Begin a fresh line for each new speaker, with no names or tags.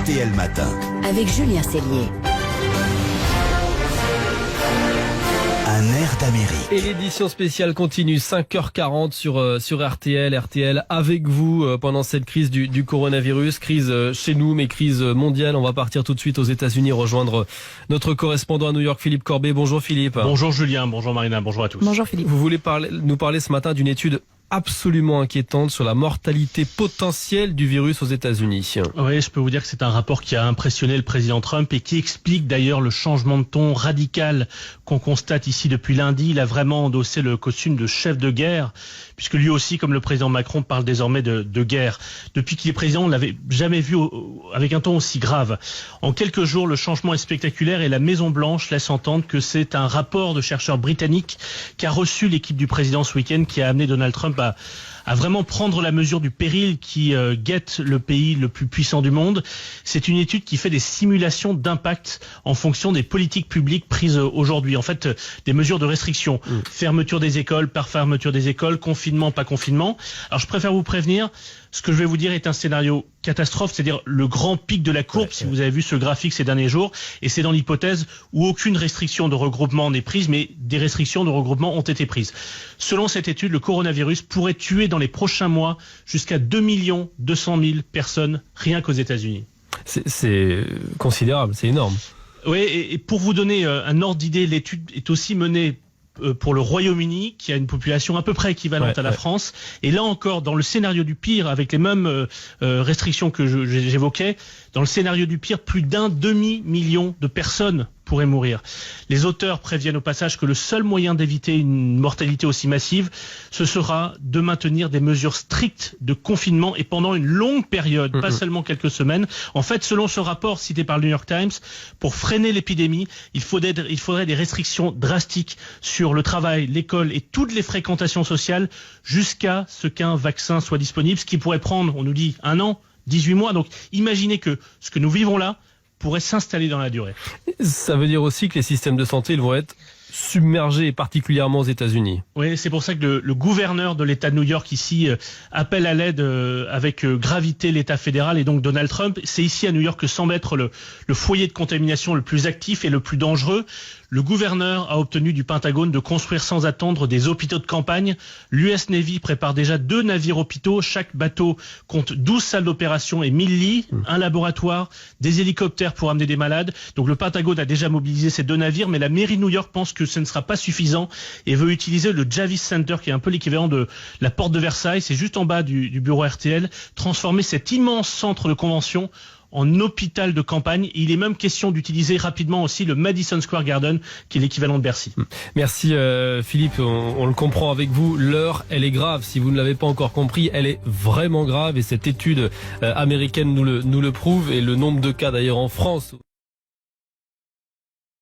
RTL Matin.
Avec Julien Cellier.
Un air d'Amérique.
Et l'édition spéciale continue, 5h40 sur RTL. RTL avec vous pendant cette crise du coronavirus. Crise chez nous, mais crise mondiale. On va partir tout de suite aux États-Unis rejoindre notre correspondant à New York, Philippe Corbet. Bonjour Philippe.
Bonjour Julien, bonjour Marina, bonjour à tous.
Bonjour Philippe.
Vous voulez nous parler ce matin d'une étude absolument inquiétante sur la mortalité potentielle du virus aux États-Unis.
Oui, je peux vous dire que c'est un rapport qui a impressionné le président Trump et qui explique d'ailleurs le changement de ton radical qu'on constate ici depuis lundi. Il a vraiment endossé le costume de chef de guerre, puisque lui aussi, comme le président Macron, parle désormais de guerre. Depuis qu'il est président, on ne l'avait jamais vu avec un ton aussi grave. En quelques jours, le changement est spectaculaire et la Maison-Blanche laisse entendre que c'est un rapport de chercheurs britanniques qui a reçu l'équipe du président ce week-end, qui a amené Donald Trump à vraiment prendre la mesure du péril qui guette le pays le plus puissant du monde. C'est une étude qui fait des simulations d'impact en fonction des politiques publiques prises aujourd'hui. En fait, des mesures de restriction. Fermeture des écoles, par fermeture des écoles, confinement, pas confinement. Alors je préfère vous prévenir, ce que je vais vous dire est un scénario catastrophe, c'est-à-dire le grand pic de la courbe, si vous avez vu ce graphique ces derniers jours, et c'est dans l'hypothèse où aucune restriction de regroupement n'est prise, mais des restrictions de regroupement ont été prises. Selon cette étude, le coronavirus pourrait tuer dans les prochains mois jusqu'à 2 200 000 personnes, rien qu'aux États-Unis.
C'est considérable, c'est énorme.
Oui, et pour vous donner un ordre d'idée, l'étude est aussi menée pour le Royaume-Uni, qui a une population à peu près équivalente à la France. Et là encore, dans le scénario du pire, avec les mêmes restrictions que j'évoquais, dans le scénario du pire, plus d'un demi-million de personnes pourraient mourir. Les auteurs préviennent au passage que le seul moyen d'éviter une mortalité aussi massive, ce sera de maintenir des mesures strictes de confinement et pendant une longue période, pas seulement quelques semaines. En fait, selon ce rapport cité par le New York Times, pour freiner l'épidémie, il faudrait des restrictions drastiques sur le travail, l'école et toutes les fréquentations sociales jusqu'à ce qu'un vaccin soit disponible, ce qui pourrait prendre, on nous dit, 1 an, 18 mois. Donc imaginez que ce que nous vivons là pourrait s'installer dans la durée.
Ça veut dire aussi que les systèmes de santé ils vont être submergés, particulièrement aux États-Unis.
Oui, c'est pour ça que le gouverneur de l'État de New York ici appelle à l'aide avec gravité l'État fédéral et donc Donald Trump. C'est ici à New York que semble être le foyer de contamination le plus actif et le plus dangereux. Le gouverneur a obtenu du Pentagone de construire sans attendre des hôpitaux de campagne. L'US Navy prépare déjà 2 navires hôpitaux. Chaque bateau compte 12 salles d'opération et 1000 lits, un laboratoire, des hélicoptères pour amener des malades. Donc le Pentagone a déjà mobilisé ces 2 navires, mais la mairie de New York pense que ce ne sera pas suffisant et veut utiliser le Javits Center, qui est un peu l'équivalent de la porte de Versailles. C'est juste en bas du bureau RTL. Transformer cet immense centre de convention en hôpital de campagne. Il est même question d'utiliser rapidement aussi le Madison Square Garden, qui est l'équivalent de Bercy.
Merci Philippe, on le comprend avec vous, l'heure elle est grave. Si vous ne l'avez pas encore compris, elle est vraiment grave et cette étude américaine nous le prouve et le nombre de cas d'ailleurs en France